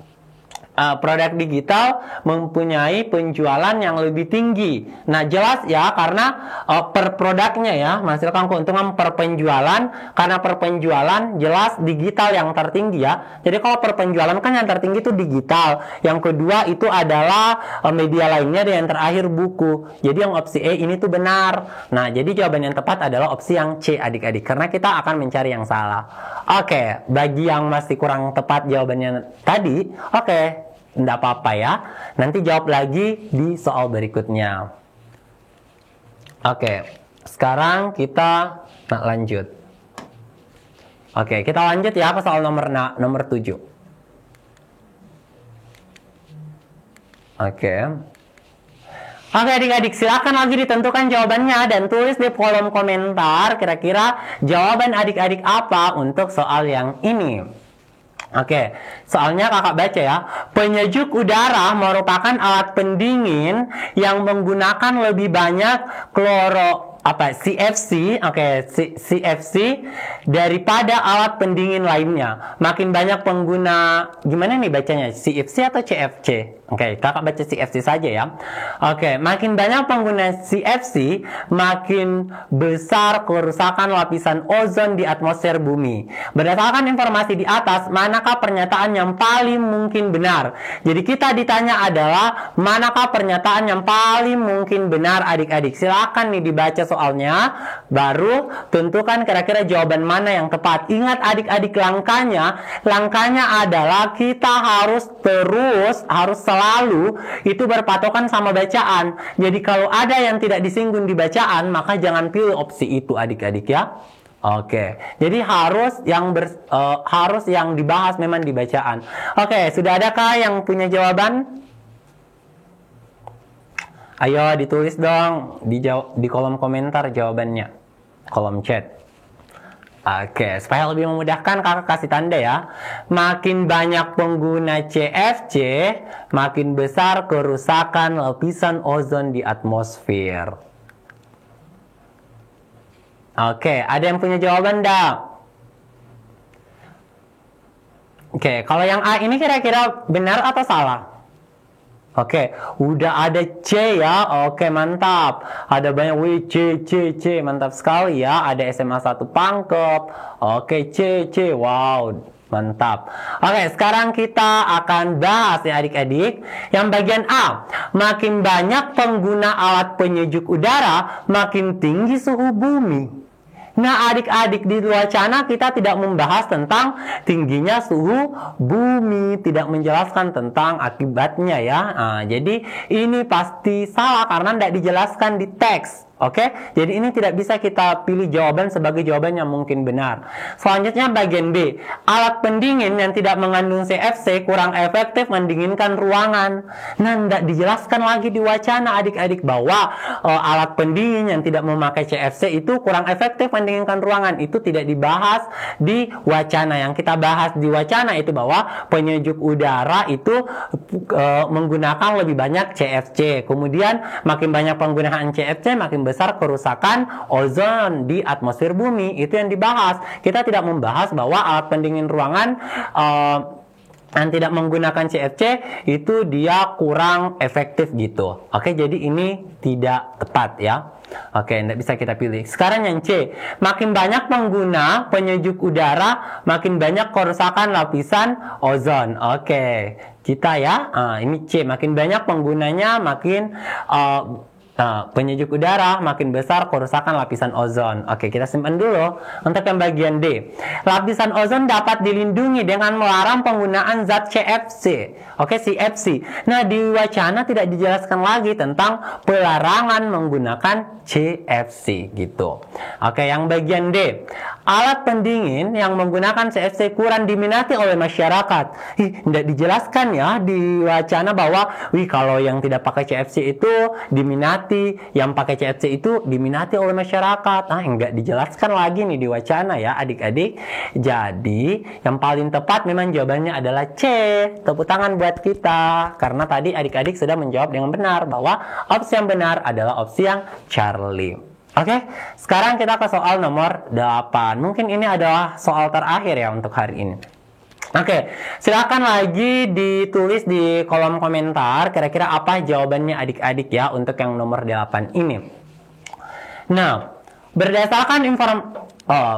Produk digital mempunyai penjualan yang lebih tinggi. Nah, jelas ya, karena per produknya ya menghasilkan keuntungan per penjualan. Karena per penjualan jelas digital yang tertinggi ya. Jadi kalau per penjualan kan yang tertinggi itu digital. Yang kedua itu adalah media lainnya, dan yang terakhir buku. Jadi yang opsi E ini tuh benar. Nah, jadi jawaban yang tepat adalah opsi yang C adik-adik. Karena kita akan mencari yang salah. Oke, bagi yang masih kurang tepat jawabannya tadi, oke. Tidak apa-apa ya. Nanti jawab lagi di soal berikutnya. Oke, sekarang kita lanjut. Oke, kita lanjut ya ke soal nomor 7. Oke, adik-adik, silakan lagi ditentukan jawabannya dan tulis di kolom komentar kira-kira jawaban adik-adik apa untuk soal yang ini. Oke, soalnya kakak baca ya. Penyejuk udara merupakan alat pendingin yang menggunakan lebih banyak CFC, CFC daripada alat pendingin lainnya. Makin banyak pengguna, gimana nih bacanya? CFC atau CFC? Oke, kakak baca CFC saja ya. Oke, makin banyak pengguna CFC, makin besar kerusakan lapisan ozon di atmosfer bumi. Berdasarkan informasi di atas, manakah pernyataan yang paling mungkin benar? Jadi kita ditanya adalah, manakah pernyataan yang paling mungkin benar adik-adik? Silakan nih dibaca soalnya, baru tentukan kira-kira jawaban mana yang tepat. Ingat adik-adik langkahnya adalah kita harus selalu itu berpatokan sama bacaan. Jadi kalau ada yang tidak disinggung di bacaan, maka jangan pilih opsi itu adik-adik ya. Oke, jadi harus yang dibahas memang di bacaan. Oke, sudah adakah yang punya jawaban? Ayo ditulis dong di kolom komentar jawabannya, kolom chat. Oke, supaya lebih memudahkan kakak kasih tanda ya. Makin banyak pengguna CFC, makin besar kerusakan lapisan ozon di atmosfer. Oke, ada yang punya jawaban dah? Oke, kalau yang A ini kira-kira benar atau salah? Oke, udah ada C ya. Oke, mantap. Ada banyak C, mantap sekali ya. Ada SMA 1 Pangkep. Oke, C. Wow, mantap. Oke, sekarang kita akan bahas ya adik-adik. Yang bagian A, makin banyak pengguna alat penyejuk udara, makin tinggi suhu bumi. Nah, adik-adik, di wacana kita tidak membahas tentang tingginya suhu bumi, tidak menjelaskan tentang akibatnya ya. Nah, jadi ini pasti salah karena tidak dijelaskan di teks. Oke, jadi ini tidak bisa kita pilih jawaban sebagai jawaban yang mungkin benar. Selanjutnya bagian B, alat pendingin yang tidak mengandung CFC kurang efektif mendinginkan ruangan. Nah, tidak dijelaskan lagi di wacana adik-adik bahwa alat pendingin yang tidak memakai CFC itu kurang efektif mendinginkan ruangan. Itu tidak dibahas di wacana. Yang kita bahas di wacana itu bahwa penyejuk udara itu menggunakan lebih banyak CFC. Kemudian makin banyak penggunaan CFC, makin besar kerusakan ozon di atmosfer bumi. Itu yang dibahas. Kita tidak membahas bahwa alat pendingin ruangan yang tidak menggunakan CFC itu dia kurang efektif gitu. Oke, jadi ini tidak tepat ya. Oke, tidak bisa kita pilih. Sekarang yang C, makin banyak pengguna penyejuk udara, makin banyak kerusakan lapisan ozon. Oke, kita ya, ini C, makin banyak penggunanya, makin penyejuk udara, makin besar kerusakan lapisan ozon. Oke, kita simpan dulu. Untuk yang bagian D, lapisan ozon dapat dilindungi dengan melarang penggunaan zat CFC. Oke, CFC. Nah, di wacana tidak dijelaskan lagi tentang pelarangan menggunakan CFC gitu. Oke, yang bagian D, alat pendingin yang menggunakan CFC kurang diminati oleh masyarakat. Tidak dijelaskan ya di wacana bahwa kalau yang tidak pakai CFC itu diminati, yang pakai CFC itu diminati oleh masyarakat. Enggak dijelaskan lagi nih di wacana ya adik-adik. Jadi yang paling tepat memang jawabannya adalah C. Tepuk tangan buat kita, karena tadi adik-adik sudah menjawab dengan benar bahwa opsi yang benar adalah opsi yang Charlie. Oke, sekarang kita ke soal nomor 8. Mungkin ini adalah soal terakhir ya untuk hari ini. Oke, silakan lagi ditulis di kolom komentar kira-kira apa jawabannya adik-adik ya untuk yang nomor 8 ini. Nah, berdasarkan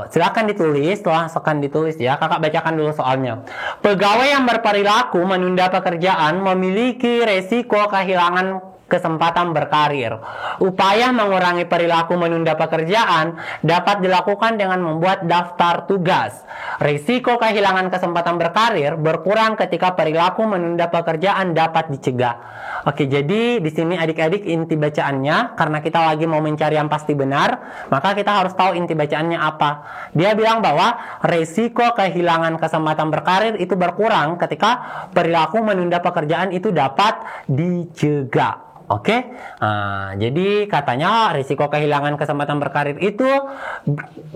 silakan ditulis, silahkan ditulis ya. Kakak bacakan dulu soalnya. Pegawai yang berperilaku menunda pekerjaan memiliki resiko kehilangan kesempatan berkarir. Upaya mengurangi perilaku menunda pekerjaan dapat dilakukan dengan membuat daftar tugas. Risiko kehilangan kesempatan berkarir berkurang ketika perilaku menunda pekerjaan dapat dicegah. Oke, jadi di sini adik-adik inti bacaannya, karena kita lagi mau mencari yang pasti benar, maka kita harus tahu inti bacaannya apa. Dia bilang bahwa risiko kehilangan kesempatan berkarir itu berkurang ketika perilaku menunda pekerjaan itu dapat dicegah. Oke, jadi katanya risiko kehilangan kesempatan berkarir itu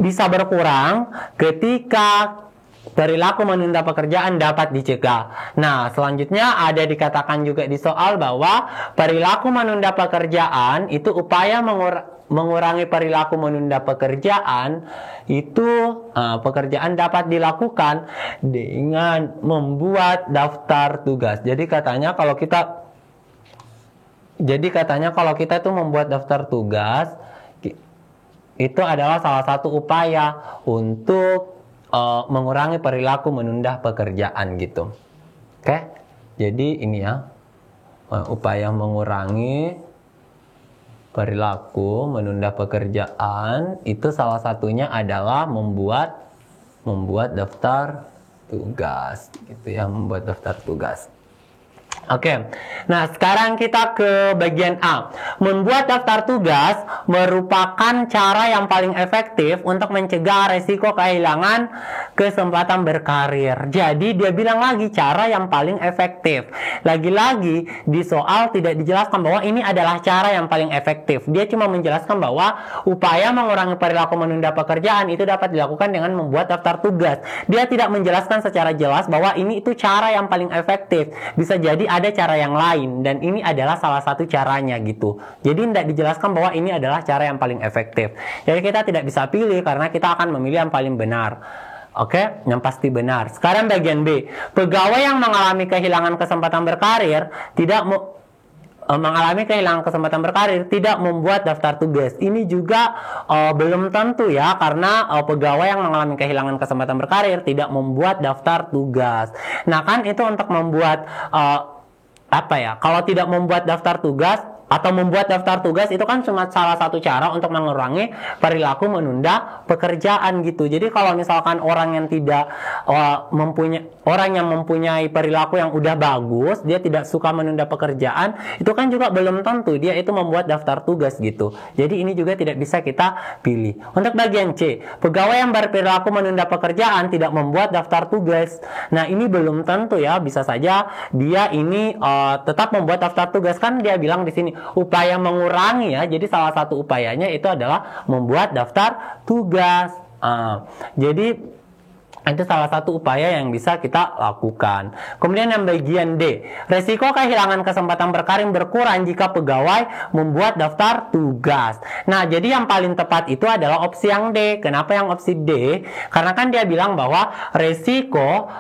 bisa berkurang ketika perilaku menunda pekerjaan dapat dicegah. Nah, selanjutnya ada dikatakan juga di soal bahwa perilaku menunda pekerjaan itu upaya mengurangi perilaku menunda pekerjaan itu pekerjaan dapat dilakukan dengan membuat daftar tugas. Jadi katanya kalau kita tuh membuat daftar tugas itu adalah salah satu upaya untuk mengurangi perilaku menunda pekerjaan gitu. Oke, jadi ini ya, upaya mengurangi perilaku menunda pekerjaan itu salah satunya adalah membuat daftar tugas gitu ya, membuat daftar tugas. Oke, nah sekarang kita ke bagian A. Membuat daftar tugas merupakan cara yang paling efektif untuk mencegah resiko kehilangan kesempatan berkarir. Jadi dia bilang lagi cara yang paling efektif. Lagi-lagi di soal tidak dijelaskan bahwa ini adalah cara yang paling efektif. Dia cuma menjelaskan bahwa upaya mengurangi perilaku menunda pekerjaan itu dapat dilakukan dengan membuat daftar tugas. Dia tidak menjelaskan secara jelas bahwa ini itu cara yang paling efektif. Bisa jadi ada cara yang lain dan ini adalah salah satu caranya gitu. Jadi tidak dijelaskan bahwa ini adalah cara yang paling efektif. Jadi kita tidak bisa pilih karena kita akan memilih yang paling benar. Oke, yang pasti benar. Sekarang bagian B. Pegawai yang mengalami kehilangan kesempatan berkarir tidak membuat daftar tugas. Ini juga belum tentu ya, karena pegawai yang mengalami kehilangan kesempatan berkarir tidak membuat daftar tugas. Nah kan itu untuk membuat kalau tidak membuat daftar tugas atau membuat daftar tugas itu kan cuma salah satu cara untuk mengurangi perilaku menunda pekerjaan gitu. Jadi kalau misalkan orang yang mempunyai perilaku yang udah bagus, dia tidak suka menunda pekerjaan, itu kan juga belum tentu dia itu membuat daftar tugas gitu. Jadi ini juga tidak bisa kita pilih. Untuk bagian C, pegawai yang berperilaku menunda pekerjaan tidak membuat daftar tugas. Nah ini belum tentu ya, bisa saja dia ini tetap membuat daftar tugas. Kan dia bilang di sini upaya mengurangi ya, jadi salah satu upayanya itu adalah membuat daftar tugas. Jadi itu salah satu upaya yang bisa kita lakukan. Kemudian yang bagian D, resiko kehilangan kesempatan berkarir berkurang jika pegawai membuat daftar tugas. Nah, jadi yang paling tepat itu adalah opsi yang D. Kenapa yang opsi D? Karena kan dia bilang bahwa resiko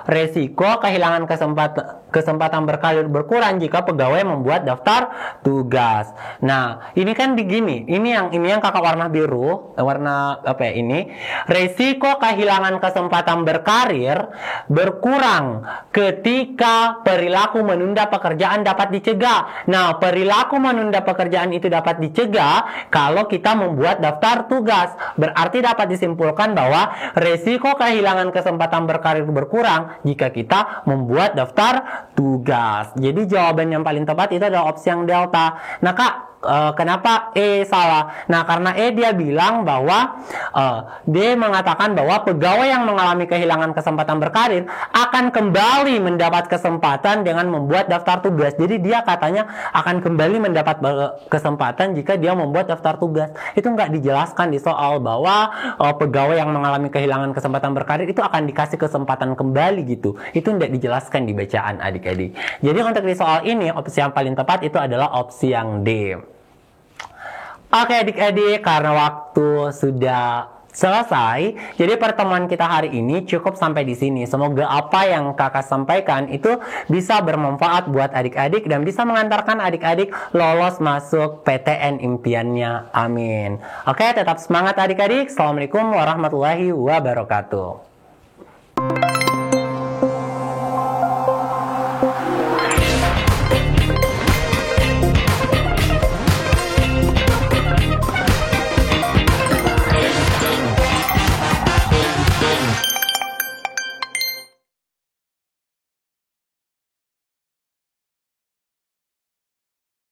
kehilangan kesempatan kesempatan berkarir berkurang jika pegawai membuat daftar tugas. Nah, ini kan begini. Ini yang kakak warna biru, warna apa ya ini? Resiko kehilangan kesempatan berkarir berkurang ketika perilaku menunda pekerjaan dapat dicegah. Nah, perilaku menunda pekerjaan itu dapat dicegah kalau kita membuat daftar tugas. Berarti dapat disimpulkan bahwa resiko kehilangan kesempatan berkarir berkurang jika kita membuat daftar tugas. Jadi jawaban yang paling tepat itu adalah opsi yang delta. Nah kak, kenapa E salah? Nah karena E dia bilang bahwa dia mengatakan bahwa pegawai yang mengalami kehilangan kesempatan berkarir akan kembali mendapat kesempatan dengan membuat daftar tugas. Jadi dia katanya akan kembali mendapat kesempatan jika dia membuat daftar tugas. Itu nggak dijelaskan di soal bahwa pegawai yang mengalami kehilangan kesempatan berkarir itu akan dikasih kesempatan kembali gitu. Itu nggak dijelaskan di bacaan adik-adik. Jadi untuk di soal ini opsi yang paling tepat itu adalah opsi yang D. Oke adik-adik, karena waktu sudah selesai, jadi pertemuan kita hari ini cukup sampai di sini. Semoga apa yang kakak sampaikan itu bisa bermanfaat buat adik-adik dan bisa mengantarkan adik-adik lolos masuk PTN impiannya. Amin. Oke, tetap semangat adik-adik. Assalamualaikum warahmatullahi wabarakatuh.